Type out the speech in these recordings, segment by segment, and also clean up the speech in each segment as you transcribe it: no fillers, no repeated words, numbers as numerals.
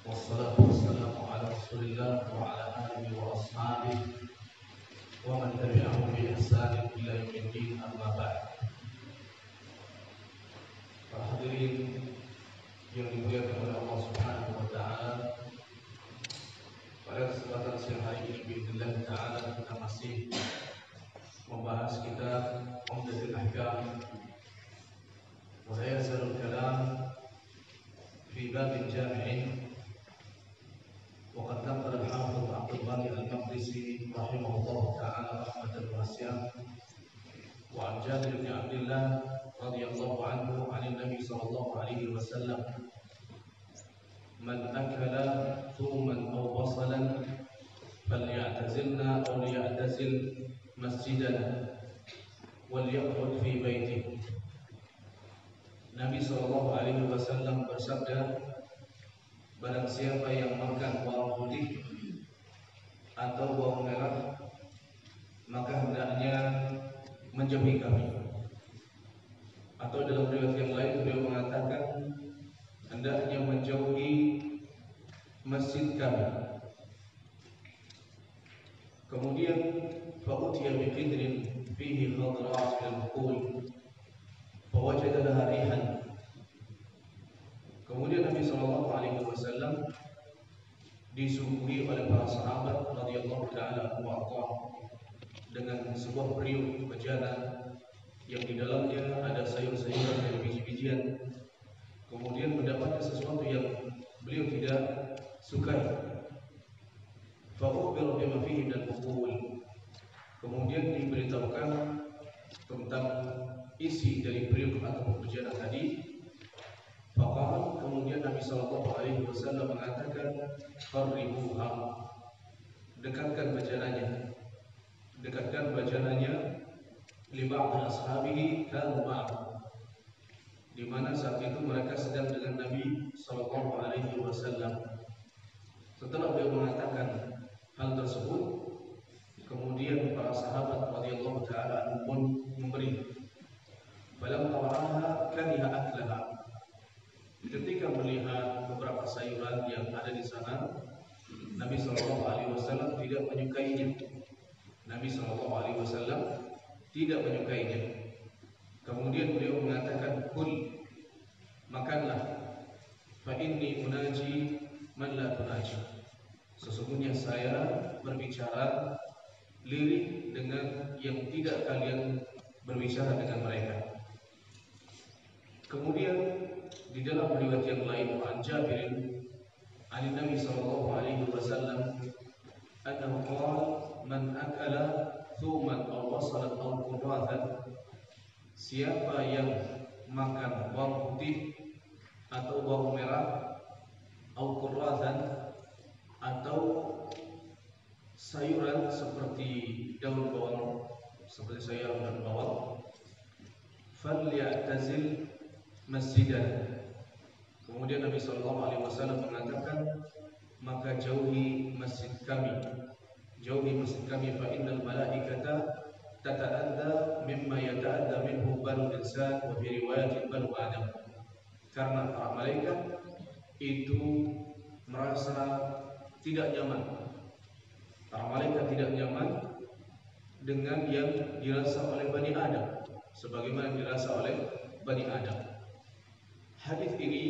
والصلاة والسلام على رسول الله وعلى آله وأصحابه ومن تبعهم بإحسان إلى يوم الدين أما بعد. Para hadirin yang dimuliakan oleh Allah Subhanahu wa taala, pada kesempatan siang hari ini biidznillah taala kita masih membahas kitab Umdatul Ahkam wa la yazalul kalam fi babin jami'in. وقد نقل الحافظ عبد الغني المقدسي رحمه الله تعالى رحمة واسعة وعن جابر بن عبد الله رضي الله عنه عن النبي صلى الله عليه وسلم: من أكل ثوما أو بصلا فليعتزلنا أو ليعتزل مسجدنا وليقعد في بيته. Nabi Shallallahu Alaihi Wasallam bersabda, barang siapa yang makan bawang putih atau bawang merah, maka hendaknya menjauhi kami. Atau dalam riwayat yang lain beliau mengatakan hendaknya menjauhi masjid kami. Kemudian fa'utiya biqidrin fihi khadrat al-buqul fawajada laha rihan. Kemudian Nabi Shallallahu Alaihi Wasallam disuguhi oleh para sahabat radhiyallahu taala anhum dengan sebuah periuk bejana yang di dalamnya ada sayur-sayuran dan biji-bijian. Kemudian mendapatkan sesuatu yang beliau tidak sukai. Fa'ukhbira bima fihi minal buqul. Kemudian diberitahukan tentang isi dari periuk atau bejana tadi. Faqal, kemudian Nabi Sallallahu Alaihi Wasallam mengatakan, qarribuha, dekatkan bajananya, li ba'd ashabihi kanu ma'ahu, di mana saat itu mereka sedang dengan Nabi Sallallahu Alaihi Wasallam. Setelah beliau mengatakan hal tersebut, kemudian para sahabat radhiyallahu taala anhum pun memberi. Falam taraha kariha aklaha. Ketika melihat beberapa sayuran yang ada di sana, Nabi Shallallahu Alaihi Wasallam tidak menyukainya. Kemudian beliau mengatakan, kul, makanlah, fa inni unaji man la tunaji. Sesungguhnya saya berbicara lirik dengan yang tidak kalian berbicara dengan mereka. Kemudian di dalam riwayat yang lain, an Jabir an Nabi sallallahu alaihi wasallam annahu qala man akala thuman aw wasalan aw qurratan, siapa yang makan bawang putih atau bawang merah, aw qurratan, atau sayuran seperti daun bawang, seperti sayuran daun bawang, falyatazil masjidan. Kemudian Nabi Sallallahu Alaihi Wasallam mengatakan, maka jauhi masjid kami, fa innal malaikata tata'adda mimma yata'adda minhu banu insan wa fi riwayatin banu adam. Karena para malaikat itu merasa tidak nyaman. Para malaikat tidak nyaman dengan yang dirasa oleh Bani Adam, sebagaimana dirasa oleh Bani Adam. Hadis ini,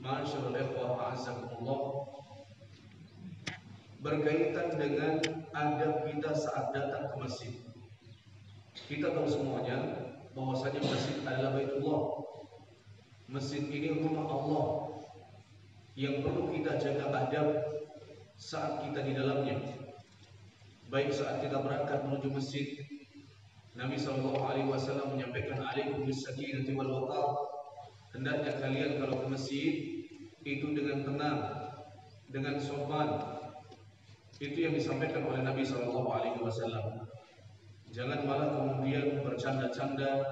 ma'asyiral ikhwah a'azzakumullah, berkaitan dengan adab kita saat datang ke masjid. Kita tahu semuanya bahwasanya masjid adalah Baitullah. Masjid ini rumah Allah yang perlu kita jaga adab saat kita di dalamnya. Baik saat kita berangkat menuju masjid, Nabi Sallallahu Alaihi Wasallam menyampaikan, alaikum bis-sakinati wal waqar. Hendaknya kalian kalau ke masjid itu dengan tenang, dengan sopan. Itu yang disampaikan oleh Nabi Sallallahu Alaihi Wasallam. Jangan malah kemudian bercanda-canda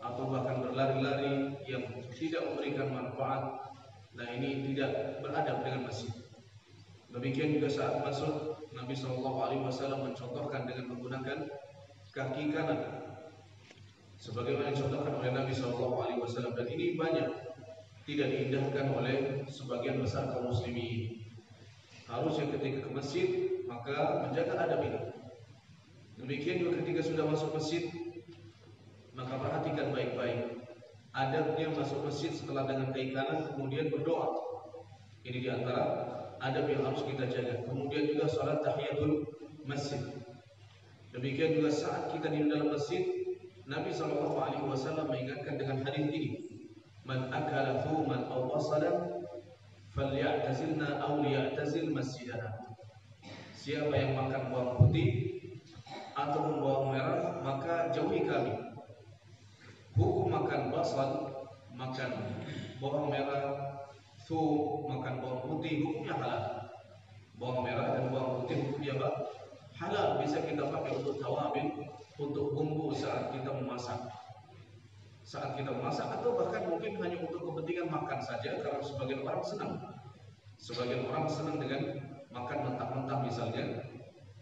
atau bahkan berlari-lari yang tidak memberikan manfaat. Nah, ini tidak beradab dengan masjid. Demikian juga saat masuk, Nabi Sallallahu Alaihi Wasallam mencontohkan dengan menggunakan kaki kanan, sebagaimana dicontohkan oleh Nabi Sallallahu Alaihi Wasallam. Dan ini banyak tidak diindahkan oleh sebagian besar kaum muslimin. Harusnya ketika ke masjid maka menjaga adab ini. Demikian juga ketika sudah masuk masjid, maka perhatikan baik-baik adabnya masuk masjid setelah dengan kaki kanan kemudian berdoa. Ini diantara adab yang harus kita jaga. Kemudian juga salat tahiyatul masjid. Demikian juga saat kita di dalam masjid, Nabi SAW mengingatkan dengan hadis ini, man akala thuman aw basalan falyatazilna aw liyatazil masjidana. Siapa yang makan bawang putih ataupun bawang merah maka jauhi kami. Hukum makan basal, makan bawang merah, makan bawang putih hukumnya halal. Bawang merah dan bawang putih hukumnya halal, bisa kita pakai untuk tawabil, untuk bumbu saat kita memasak. Atau bahkan mungkin hanya untuk kepentingan makan saja, karena sebagian orang senang dengan makan mentah-mentah misalnya.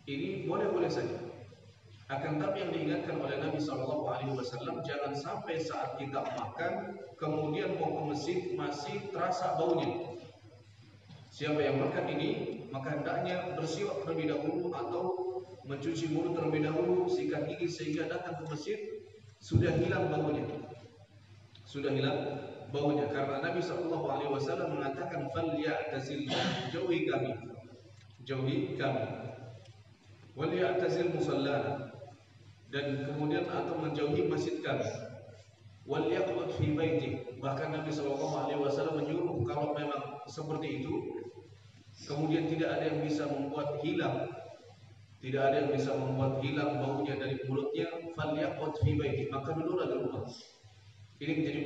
Ini boleh-boleh saja. Akan tapi yang diingatkan oleh Nabi SAW, jangan sampai saat kita makan kemudian mau ke masjid masih terasa baunya. Siapa yang makan ini maka hendaknya bersiwak terlebih dahulu atau mencuci mulut terlebih dahulu, sikat gigi, sehingga datang ke masjid sudah hilang baunya. Karena Nabi SAW mengatakan falyatazil, jauhi kami wal ya'tazil musallana, dan kemudian atau menjauhi masjid kami, wal yaq'ud fi baiti. Bahkan Nabi SAW menyuruh kalau memang seperti itu kemudian tidak ada yang bisa membuat hilang baunya dari mulutnya, falyaq'ud fi baiti, maka duduklah di rumah. Ini menjadi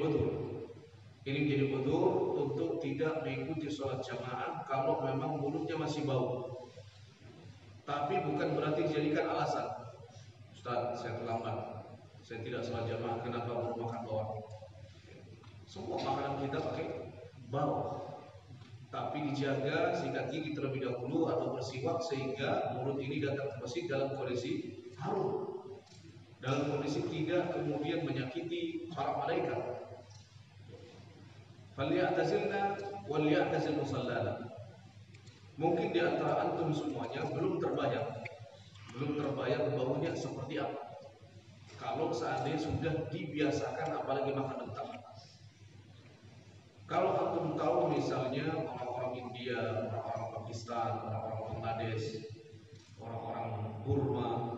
udzur untuk tidak mengikuti sholat jamaah kalau memang mulutnya masih bau. Tapi bukan berarti dijadikan alasan, Ustaz, saya terlambat, saya tidak sholat jamaah, kenapa baru makan bawang? Semua makanan kita pakai bau, tapi dijaga sikat gigi terlebih dahulu atau bersiwak sehingga mulut ini datang ke masjid dalam kondisi harum, dalam kondisi tidak kemudian menyakiti para malaikat. Falyatazilna wal ya'tazil musallana. Mungkin di antara antum semuanya belum terbayang baunya seperti apa. Kalau seandainya sudah dibiasakan apalagi makan mentah. Kalau antum tahu misalnya orang-orang India, orang-orang Pakistan, orang-orang Bangladesh, orang-orang Burma,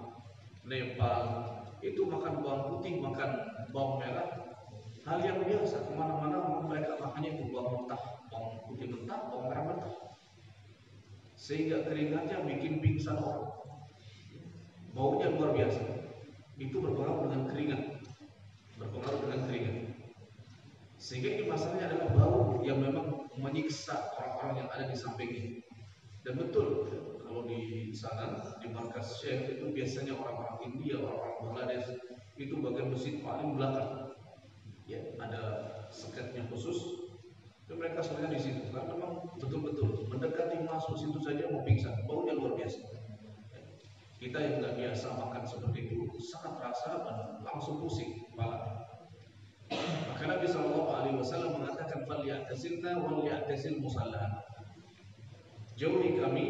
Nepal, itu makan bawang putih, makan bawang merah, hal yang biasa. Kemana-mana mereka makannya itu bawang mentah, bawang putih mentah, bawang merah mentah, sehingga keringatnya bikin pingsan orang. Baunya luar biasa. Itu berpengaruh dengan keringat. Sehingga ini masalahnya adalah bau yang memang menyiksa orang-orang yang ada di sampingnya. Dan betul, kalau di sana, di markas Syekh itu biasanya orang-orang India, orang-orang Bangladesh itu bagian masjid paling belakang. Ya, ada sekatnya khusus, dan mereka selalu di situ. Karena memang betul-betul mendekati masuk situ saja mau pingsan, baunya luar biasa. Kita yang nggak biasa makan seperti itu sangat terasa dan langsung pusing kepala. Maka Nabi SAW mengatakan falyatazilna wal ya'tazil musallana. Jauhi kami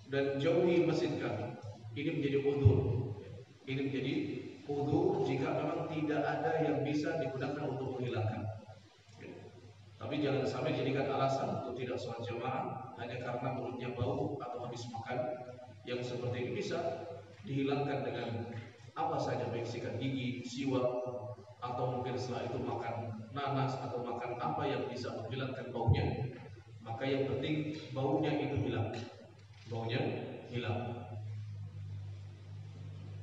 dan jauhi masjid kami. Ini menjadi udzur jika memang tidak ada yang bisa digunakan untuk menghilangkan. Tapi jangan sampai jadikan alasan untuk tidak sholat jamaah hanya karena mulutnya bau atau habis makan. Yang seperti ini bisa dihilangkan dengan apa saja, baik sikat gigi, siwak, atau mungkin setelah itu makan nanas atau makan apa yang bisa menghilangkan baunya. Maka yang penting baunya itu hilang.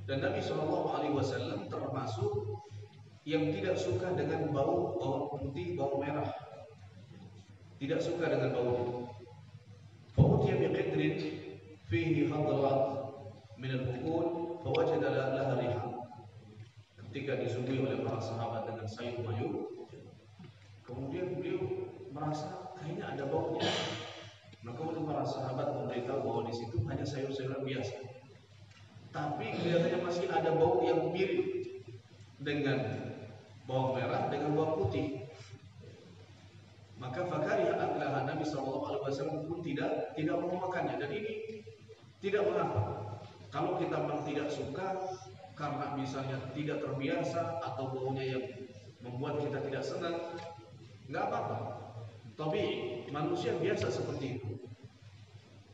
Dan Nabi SAW termasuk yang tidak suka dengan bau bawang putih, bawang merah. Tidak suka dengan baunya. Fa'utiya biqidrin fihi hadrat min al-bukun fawajada laha riha. Ketika disuguhi oleh para sahabat dengan sayur mayur, kemudian beliau merasa kayaknya ada baunya. Maka para sahabat memberitahu bahwa di situ hanya sayur-sayuran biasa. Tapi kelihatannya masih ada bau yang mirip dengan bawang merah dengan bawang putih. Maka fakariha aklaha, Nabi SAW pun tidak mau makannya. Dan ini tidak mengapa. Kalau kita memang tidak suka karena misalnya tidak terbiasa atau baunya yang membuat kita tidak senang, nggak apa-apa. Tapi manusia biasa seperti itu.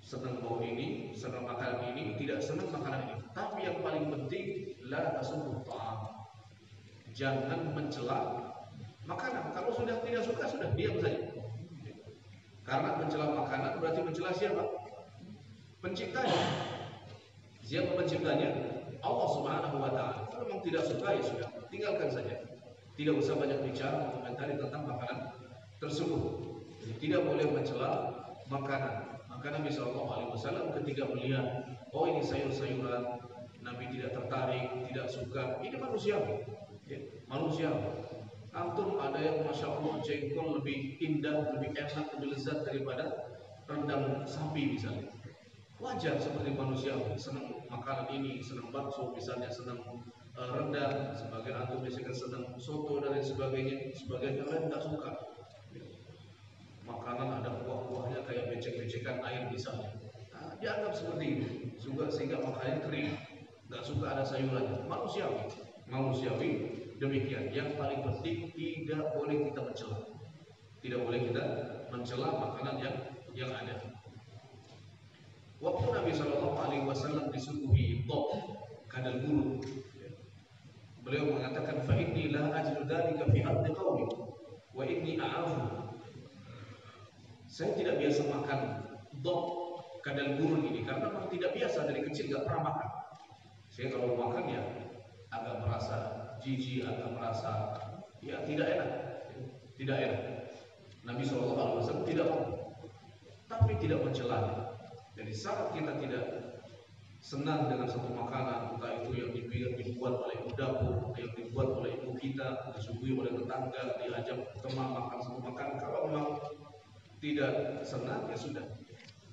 Senang bau ini, senang makanan ini, tidak senang makanan ini. Tapi yang paling penting, la tasubbu ta'am. Jangan mencela makanan. Kalau sudah tidak suka, sudah diam saja. Karena mencela makanan berarti mencela siapa? Penciptanya. Siapa penciptanya? Allah Subhanahu wa Ta'ala. Kalau memang tidak suka, ya sudah, tinggalkan saja. Tidak usah banyak bicara, mengomentari tentang makanan tersebut. Jadi, tidak boleh mencela makanan. Maka Nabi SAW ketika melihat, oh ini sayur-sayuran, Nabi tidak tertarik, tidak suka. Ini manusiawi, ya, manusiawi. Antum ada yang masya Allah jengkol lebih indah, lebih enak, lebih lezat daripada rendang sapi misalnya. Wajar seperti manusia, senang makanan ini, senang bakso misalnya, senang rendang, sebagian antum biasanya senang soto dan lain sebagainya, sebagian yang lain nggak suka. Makanan ada kuah-kuahnya kayak becek-becekan air misalnya, nah, dianggap seperti itu, juga sehingga makanannya kering, nggak suka ada sayurannya. Manusiawi demikian. Yang paling penting tidak boleh kita mencela, tidak boleh kita mencela makanan yang ada. Waktu Nabi SAW disuguhi dhab, kadal gurun, beliau mengatakan, fa inni la ajidu dzalika fi ardi qaumi wa inni a'afu. Saya tidak biasa makan dhab, kadal gurun ini karena memang tidak biasa, dari kecil nggak pernah makan. Saya kalau makan ya agak merasa jijik, agak merasa ya tidak enak. Nabi SAW tidak mau, tapi tidak mencela. Jadi saat kita tidak senang dengan satu makanan, entah itu yang dibuat oleh ibu dapur, yang dibuat oleh ibu kita, disuguhi oleh tetangga, diajak teman makan satu makanan, kalau memang tidak senang, ya sudah,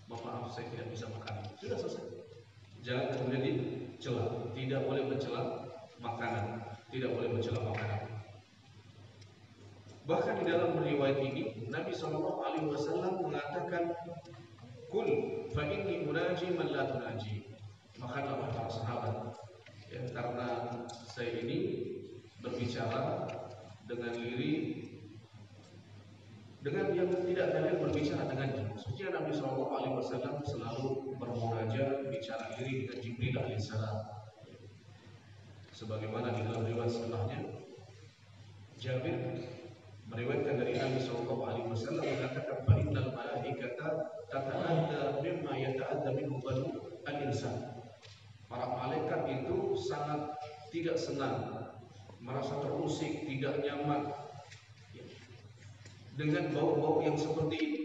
mohon maaf saya tidak bisa makan, sudah selesai. Jangan kemudian dicela, tidak boleh mencela makanan, tidak boleh mencela makanan. Bahkan di dalam riwayat ini Nabi SAW mengatakan, kul fa inni unaji man la tunaji. Makanlah wahai para sahabat, ya, karena saya ini berbicara dengan diri, dengan yang tidak kalian berbicara dengannya. Maksudnya Nabi SAW selalu bermunajat, bicara diri dengan Jibril alaihissalam. Sebagaimana di dalam riwayat setelahnya, Jabir meriwayatkan dari Nabi SAW mengatakan, fa innal malaikata tata'adda mimma yata'adda minhu banu al-insan. Para malaikat itu sangat tidak senang, merasa terusik, tidak nyaman dengan bau-bau yang seperti ini.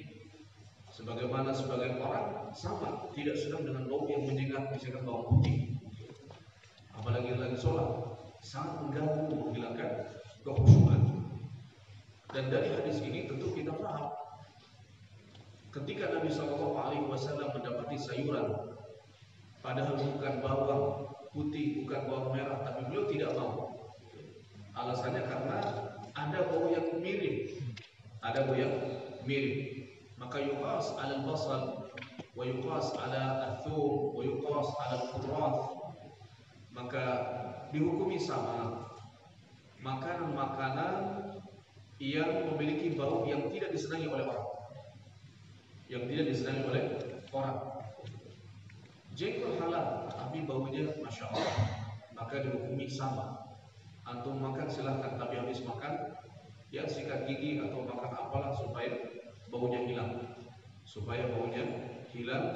Sebagaimana sebagian orang sama tidak senang dengan bau yang menyengat, misalkan bawang putih, apalagi lagi sholat, sangat mengganggu, menghilangkan kekhusyuan. Dan dari hadis ini tentu kita paham, ketika Nabi SAW mendapati sayuran, padahal bukan bawang putih, bukan bawang merah, tapi beliau tidak mau. Alasannya karena ada bau yang mirip, Maka yuqas ala al-basal, wa yuqas ala al-thum, wa yuqas ala al-khudrat. Maka dihukumi sama makanan-makanan yang memiliki bau yang tidak disenangi oleh orang. Jengkol halal, tapi baunya masya Allah, maka dihukumi sama. Antum makan silahkan, tapi habis makan ya sikat gigi atau makan apalah supaya baunya hilang.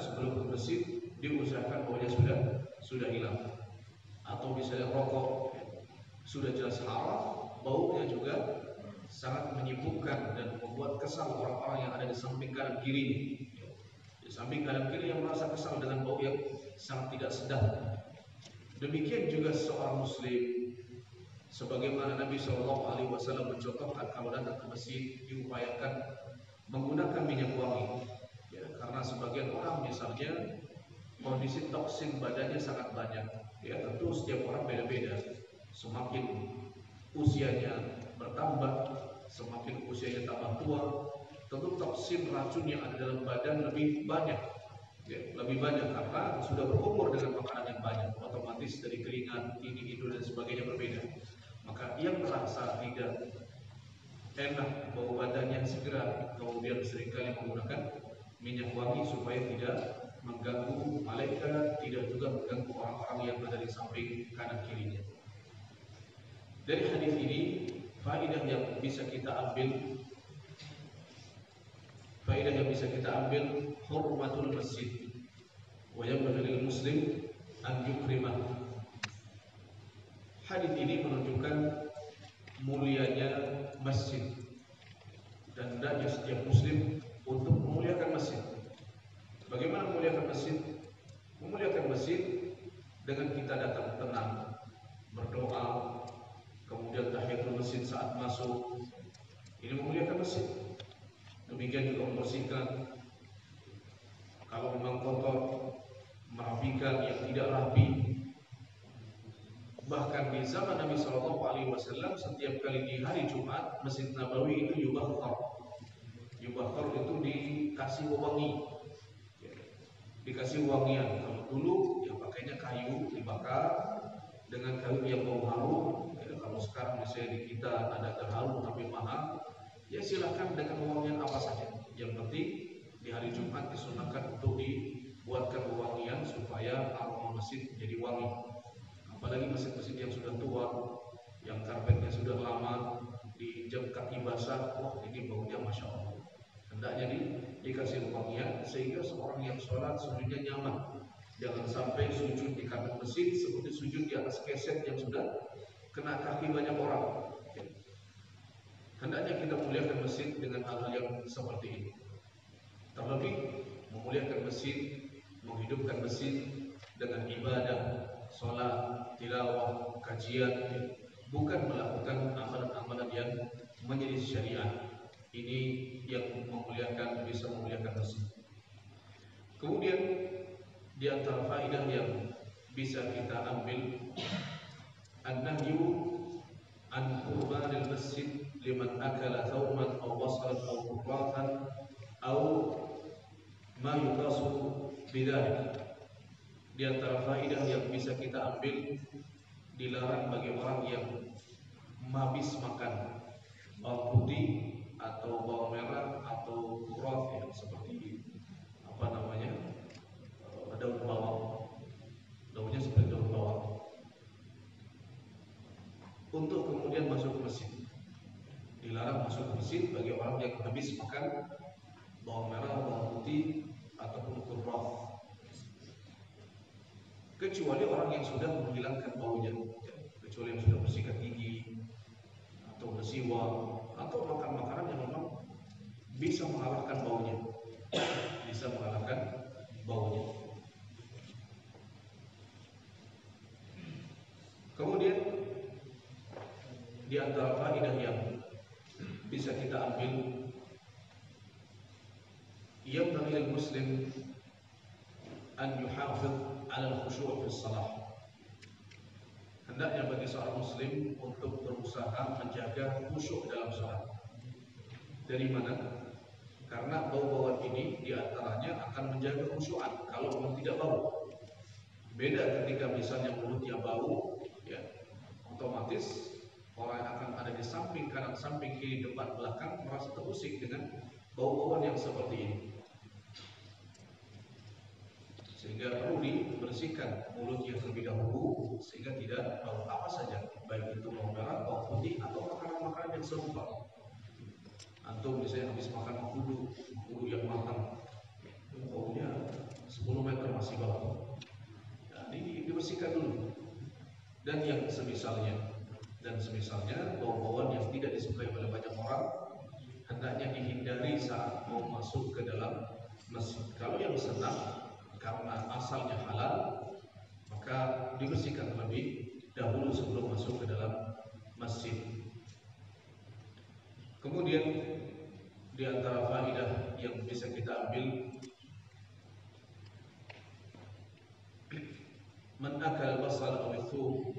Sebelum berbersih diusahakan baunya sudah hilang. Atau misalnya rokok sudah jelas haram, baunya juga sangat menyibukkan dan membuat kesal orang-orang yang ada di samping kanan kiri. Di samping kanan kiri yang merasa kesal dengan bau yang sangat tidak sedap. Demikian juga seorang muslim, sebagaimana Nabi SAW mencontohkan, kalau datang ke masjid diupayakan menggunakan minyak wangi, ya, karena sebagian orang misalnya kondisi toksin badannya sangat banyak, ya, tentu setiap orang beda-beda. Semakin usianya bertambah, semakin usianya tambah tua, tentu toksin racun yang ada dalam badan lebih banyak. Ya, lebih banyak karena sudah berumur dengan makanan yang banyak, otomatis dari keringat, ini, itu dan sebagainya berbeda. Maka yang merasa tidak enak bau badannya segera kemudian seringkali menggunakan minyak wangi supaya tidak mengganggu malaikat, tidak juga mengganggu orang-orang yang berada di samping kanan kirinya. Dari hadis ini faedah yang bisa kita ambil, hurmatul masjid wa yanbaghi lil muslim an yukrimah. Hadis ini menunjukkan mulianya masjid dan hendaknya setiap muslim untuk memuliakan masjid. Bagaimana memuliakan masjid? Memuliakan masjid dengan kita datang tenang, berdoa, kemudian tahiyatul masjid saat masuk. Ini memuliakan masjid. Demikian juga membersihkan, kalau memang kotor, merapikan yang tidak rapi. Bahkan di zaman Nabi SAW, setiap kali di hari Jumat, Masjid Nabawi itu yubakhar. Yubakhar itu dikasih wewangi, dikasih wangian. Kalau dulu ya pakainya kayu dibakar dengan kayu yang bau harum. Ya, kalau sekarang misalnya di kita ada terharum tapi mahal, ya silakan dengan wewangian apa saja. Yang penting di hari Jumat disunahkan untuk dibuatkan wewangian supaya aroma masjid menjadi wangi. Apalagi masjid-masjid yang sudah tua, yang karpetnya sudah lama, diinjak kaki basah, wah ini baunya masya Allah. Hendaknya dikasih wewangian sehingga seorang yang sholat sujudnya nyaman. Jangan sampai sujud di kandang masjid seperti sujud di atas keset yang sudah kena kaki banyak orang. Hendaknya kita muliakan masjid dengan hal-hal yang seperti ini. Terlebih memuliakan masjid, menghidupkan masjid dengan ibadah, sholat, tilawah, kajian, bukan melakukan amalan-amalan yang menjadi syariat. Ini yang bisa memuliakan masjid. Kemudian di antara faedah yang bisa kita ambil, an-nahyu an qurbanil masjid liman akala thawman aw wasalan aw qurratan aw ma yuqasu bidzalik. Di antara faedah yang bisa kita ambil, dilarang bagi orang yang habis makan bawang putih atau bawang merah atau kuraf yang seperti daun bawang, daunnya seperti daun bawang, untuk kemudian masuk ke masjid. Dilarang masuk ke masjid bagi orang yang habis makan bawang merah, bawang putih ataupun kuraf, kecuali orang yang sudah menghilangkan baunya, kecuali yang sudah bersikat gigi atau bersiwak atau makan makanan yang memang bisa mengalahkan baunya, Kemudian di antara faedah yang bisa kita ambil, yambaghi muslim an yuhafidh 'ala al-khushu' fi shalah. Hendaknya bagi seorang muslim untuk berusaha menjaga khusyuk dalam salat. Dari mana? Karena bau-bauan ini diantaranya akan menjaga khusyuan kalau memang tidak bau. Beda ketika misalnya mulutnya bau, ya, otomatis orang yang akan ada di samping kanan, samping kiri, depan, belakang merasa terusik dengan bau-bauan yang seperti ini. Sehingga perlu dibersihkan mulutnya terlebih dahulu sehingga tidak bau apa saja, baik itu bawang merah, bawang putih atau makanan-makanan yang serupa. Antum misalnya habis makan mengkudu yang matang, baunya 10 meter masih bau. Nah, ini dibersihkan dulu. Dan yang semisalnya, bau-bauan yang tidak disukai oleh banyak orang hendaknya dihindari saat mau masuk ke dalam masjid. Kalau yang senang karena asalnya halal, maka dibersihkan terlebih dahulu sebelum masuk ke dalam masjid. Kemudian di antara faedah yang bisa kita ambil, man akal basal aw thum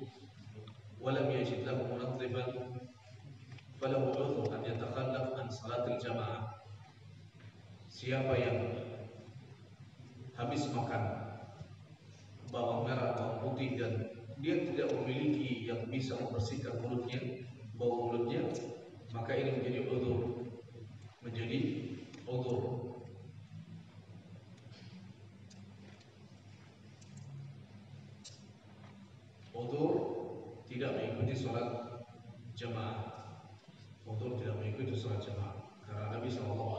wa lam yajid lahu munadhifan falahu 'udhr an yatakhallaf an salatil jamaah. siapa yang habis makan bawang merah, bawang putih dan dia tidak memiliki yang bisa membersihkan mulutnya, bau mulutnya, maka ini menjadi udzur. Menjadi udzur. Udzur tidak mengikuti sholat jamaah. Udzur tidak mengikuti sholat jamaah. Karena Nabi SAW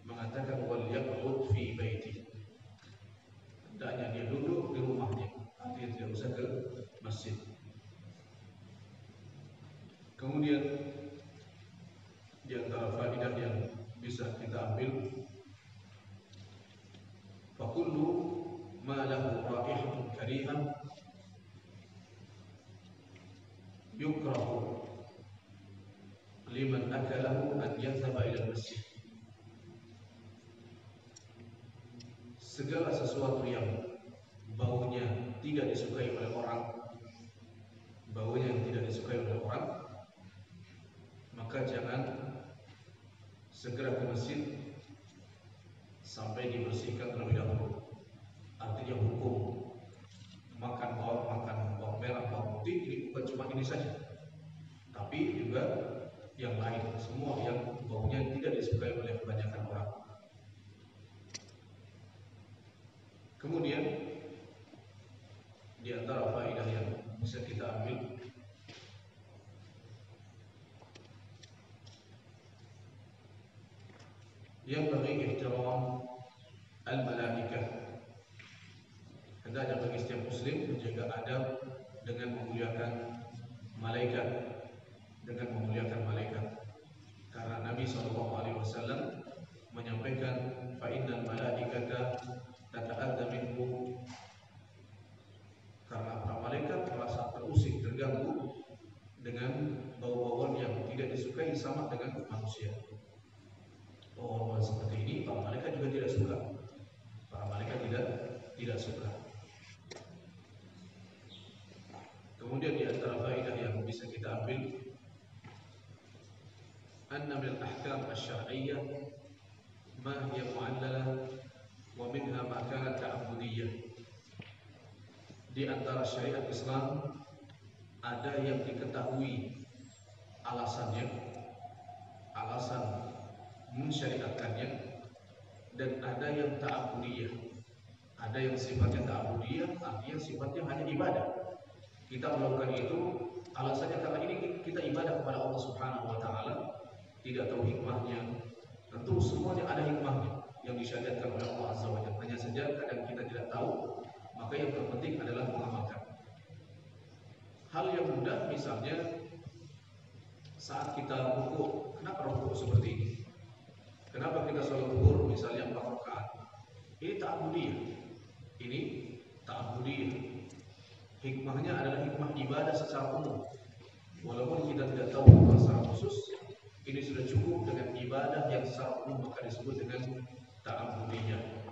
mengatakan wal yaq'ud fi baiti. Hendaknya dia duduk di rumahnya, artinya tidak usah ke masjid. Kemudian di antara faedah yang bisa kita ambil, fakullu ma lahu raihatun karihah yukrahu liman akalahu an yadhhaba ila masjid. Segala sesuatu yang baunya tidak disukai oleh orang, baunya yang tidak disukai oleh orang, maka jangan segera ke masjid sampai dibersihkan terlebih dahulu. Artinya hukum makan bawang merah, bawang putih ini bukan cuma ini saja, tapi juga yang lain, semua yang baunya tidak disukai oleh kebanyakan orang. Kemudian di antara faedah yang bisa kita ambil, yang bagi ihtiram al-malaikah, hendaknya bagi setiap muslim menjaga adab dengan memuliakan malaikat, karena Nabi SAW menyampaikan fa innal malaikata tata'adza minhu, karena para malaikat merasa terusik, terganggu dengan bau-bauan yang tidak disukai sama dengan manusia. Bau-bauan seperti ini para malaikat juga tidak suka. Para malaikat tidak suka. Kemudian di antara faedah yang bisa kita ambil, anna min al-ahkam asy-syar'iyyah ma hiya mu'allalah wa minha ma kanat ta'abbudiyyah. Di antara syariat Islam ada yang diketahui alasannya, alasan mensyariatkannya, dan ada yang ta'abudiyah. Ada yang sifatnya ta'abudiyah, artinya sifatnya hanya ibadah. Kita melakukan itu alasannya karena ini kita ibadah kepada Allah Subhanahu wa taala, tidak tahu hikmahnya. Tentu semuanya ada hikmahnya yang disyariatkan oleh Allah Azza wa Jalla. Hanya saja kadang kita tidak tahu, maka yang terpenting adalah mengamalkan. Hal yang mudah misalnya saat kita rukuk, kenapa rukuk seperti ini? Kenapa kita sholat zuhur misalnya 4 rakaat? Ini ta'abudiyah. Ini ta'abudiyah. Hikmahnya adalah hikmah ibadah secara umum. Walaupun kita tidak tahu hikmah secara khusus, ini sudah cukup dengan ibadah yang secara umum maka disebut dengan ta'abudiyah.